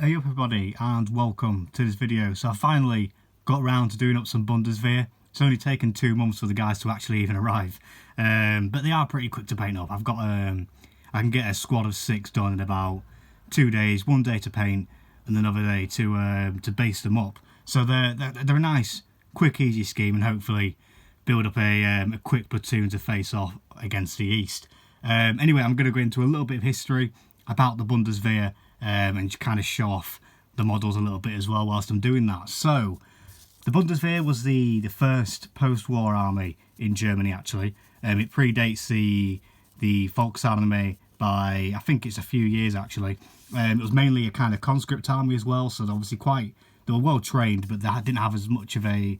Hey up everybody and welcome to this video. So I finally got around to doing up some Bundeswehr. It's only taken 2 months for the guys to actually even arrive, but they are pretty quick to paint up. I can get a squad of 6 done in about 2 days, 1 day to paint and another day to base them up. So they're a nice, quick, easy scheme, and hopefully build up a quick platoon to face off against the East. Anyway, I'm going to go into a little bit of history about the Bundeswehr and kind of show off the models a little bit as well whilst I'm doing that. So, the Bundeswehr was the first post-war army in Germany, actually. It predates the Volksarmee by, I think it's a few years, actually. It was mainly a kind of conscript army as well, so they're obviously they were well trained, but they didn't have as much of a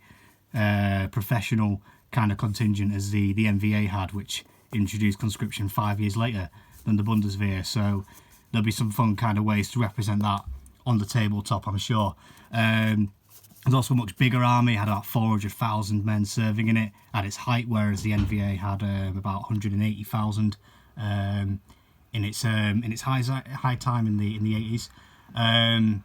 professional kind of contingent as the NVA had, which introduced conscription 5 years later than the Bundeswehr. So there'll be some fun kind of ways to represent that on the tabletop, I'm sure. There's also a much bigger army, had about 400,000 men serving in it at its height, whereas the NVA had about 180,000 in its high time in the 80s. And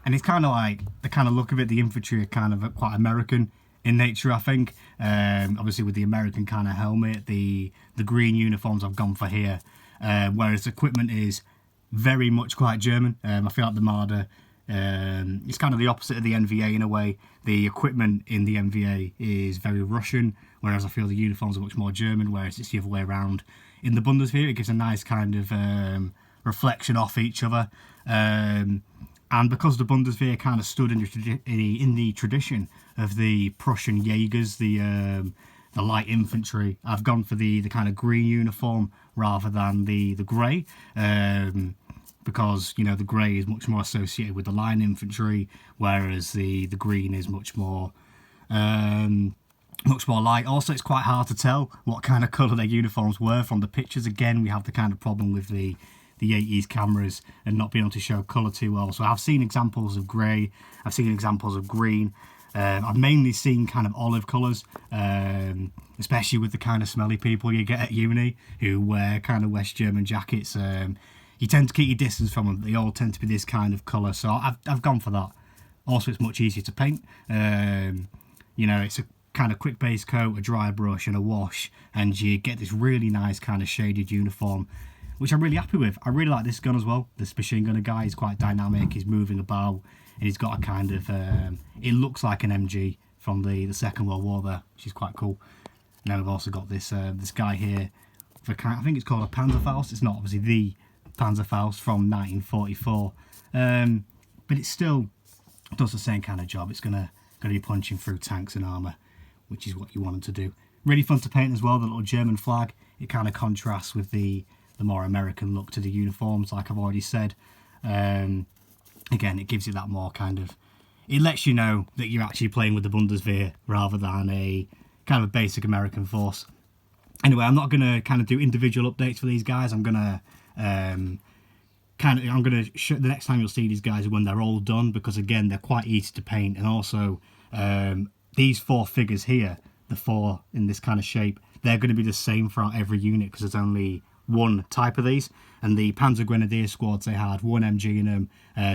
it's kind of like the kind of look of it. The infantry are kind of quite American in nature, I think. Obviously with the American kind of helmet, the green uniforms I've gone for here, whereas the equipment is very much quite German. I feel like the Marder, it's kind of the opposite of the NVA in a way. The equipment in the NVA is very Russian, whereas I feel the uniforms are much more German, whereas it's the other way around. In the Bundeswehr, it gives a nice kind of reflection off each other. And because the Bundeswehr kind of stood in the tradition of the Prussian Jaegers, the light infantry, I've gone for the kind of green uniform rather than the grey, because, you know, the grey is much more associated with the line infantry, whereas the green is much more light. Also, it's quite hard to tell what kind of colour their uniforms were from the pictures. Again, we have the kind of problem with the 80s cameras and not being able to show colour too well. So I've seen examples of grey, I've seen examples of green. I've mainly seen kind of olive colours, especially with the kind of smelly people you get at uni who wear kind of West German jackets. You tend to keep your distance from them. They all tend to be this kind of colour, so I've gone for that. Also, it's much easier to paint. You know, it's a kind of quick base coat, a dry brush and a wash, and you get this really nice kind of shaded uniform, which I'm really happy with. I really like this gun as well. This machine gunner guy is quite dynamic. He's moving about, and he's got a kind of it looks like an MG from the Second World War there, which is quite cool. And then we've also got this guy here for I think it's called a Panzerfaust. It's not obviously the Panzerfaust from 1944, but it still does the same kind of job. It's gonna be punching through tanks and armour, which is what you want them to do. Really fun to paint as well. The little German flag, it kind of contrasts with the more American look to the uniforms, like I've already said. Again, it gives you that more kind of, it lets you know that you're actually playing with the Bundeswehr rather than a kind of a basic American force. Anyway, I'm not going to kind of do individual updates for these guys. I'm going to show, the next time you'll see these guys when they're all done, because again, they're quite easy to paint. And also, these 4 figures here, the 4 in this kind of shape, they're going to be the same throughout every unit because there's only one type of these. And the Panzergrenadiere squads, they had 1 MG in them,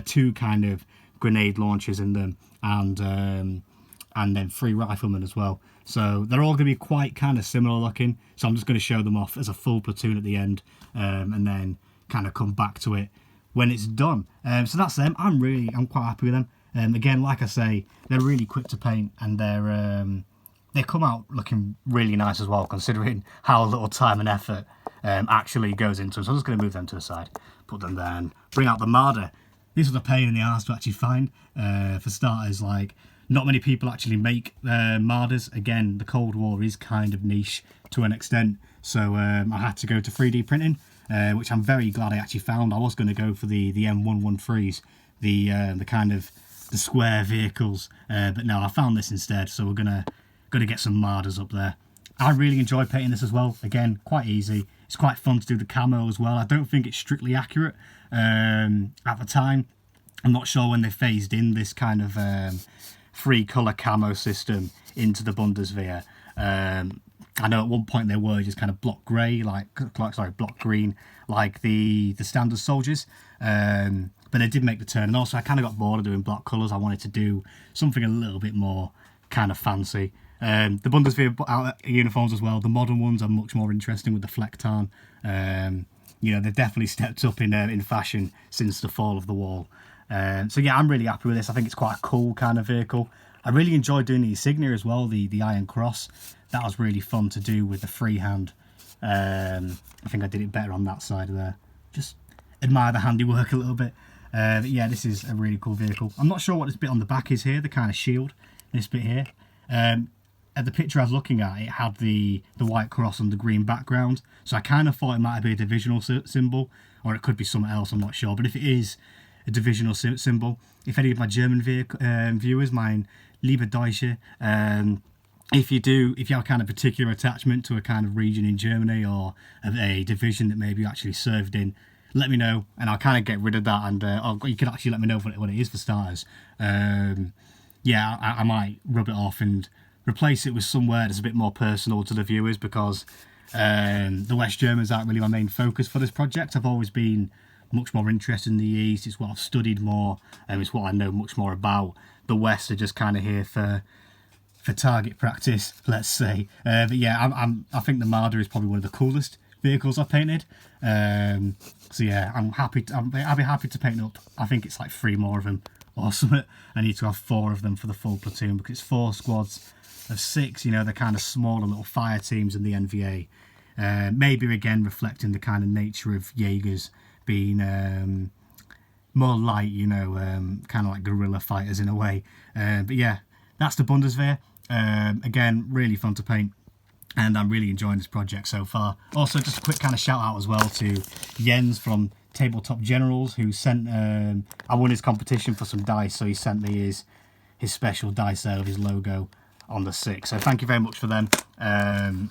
2 kind of grenade launchers in them, and then 3 riflemen as well. So they're all going to be quite kind of similar looking. So I'm just going to show them off as a full platoon at the end, and then kind of come back to it when it's done. So that's them. I'm quite happy with them. Again, like I say, they're really quick to paint, and they come out looking really nice as well, considering how little time and effort actually goes into them. So I'm just going to move them to the side, put them there, and bring out the Marder. These are the pain in the arse to actually find. For starters, like, not many people actually make Marders. Again, the Cold War is kind of niche to an extent, so I had to go to 3D printing, which I'm very glad I actually found. I was going to go for the M113s, the kind of the square vehicles, but no, I found this instead. So we're gonna get some Marders up there. I really enjoy painting this as well. Again, quite easy. It's quite fun to do the camo as well. I don't think it's strictly accurate at the time. I'm not sure when they phased in this kind of 3-colour camo system into the Bundeswehr. I know at one point they were just kind of block grey, block green, like the standard soldiers. but they did make the turn. And also I kind of got bored of doing block colours. I wanted to do something a little bit more kind of fancy. The Bundeswehr uniforms as well, the modern ones are much more interesting with the fleck tarn. You know, they've definitely stepped up in fashion since the fall of the wall. So yeah, I'm really happy with this. I think it's quite a cool kind of vehicle. I really enjoyed doing the insignia as well, the Iron Cross. That was really fun to do with the freehand. I think I did it better on that side of there. Just admire the handiwork a little bit. But yeah, this is a really cool vehicle. I'm not sure what this bit on the back is here, the kind of shield, this bit here. At the picture I was looking at, it had the white cross on the green background. So I kind of thought it might be a divisional symbol, or it could be something else, I'm not sure. But if it is a divisional symbol, if any of my German viewers, mein liebe Deutsche, if you have a kind of particular attachment to a kind of region in Germany or a division that maybe you actually served in, let me know and I'll kind of get rid of that, and you can actually let me know what it is for starters. Yeah, I might rub it off and replace it with somewhere that's a bit more personal to the viewers, because the West Germans aren't really my main focus for this project. I've always been much more interested in the East. It's what I've studied more, and it's what I know much more about. The West are just kind of here for target practice, let's say. But yeah, I think the Marder is probably one of the coolest vehicles I've painted. So yeah, I'll be happy to paint up. I think it's like 3 more of them or something. I need to have 4 of them for the full platoon, because it's 4 squads of 6. You know, they're kind of smaller little fire teams in the NVA. Maybe again reflecting the kind of nature of Jaegers being more light, you know, kind of like guerrilla fighters in a way. But yeah, that's the Bundeswehr. Again, really fun to paint, and I'm really enjoying this project so far. Also, just a quick kind of shout out as well to Jens from Tabletop Generals, who sent, I won his competition for some dice, so he sent me his special dice there with his logo on the 6. So thank you very much for them.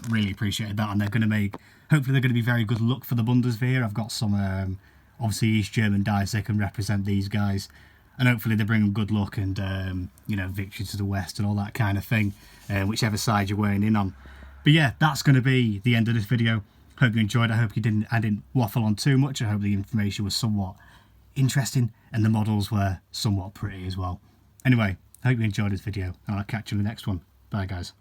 Really appreciated that, and they're going to make, hopefully they're going to be very good luck for the Bundeswehr. I've got some obviously East German dice, they can represent these guys, and hopefully they bring them good luck and you know, victory to the West and all that kind of thing, whichever side you're wearing in on. But yeah, that's going to be the end of this video. Hope you enjoyed. I hope I didn't waffle on too much. I hope the information was somewhat interesting and the models were somewhat pretty as well. Anyway, I hope you enjoyed this video, and I'll catch you in the next one. Bye guys.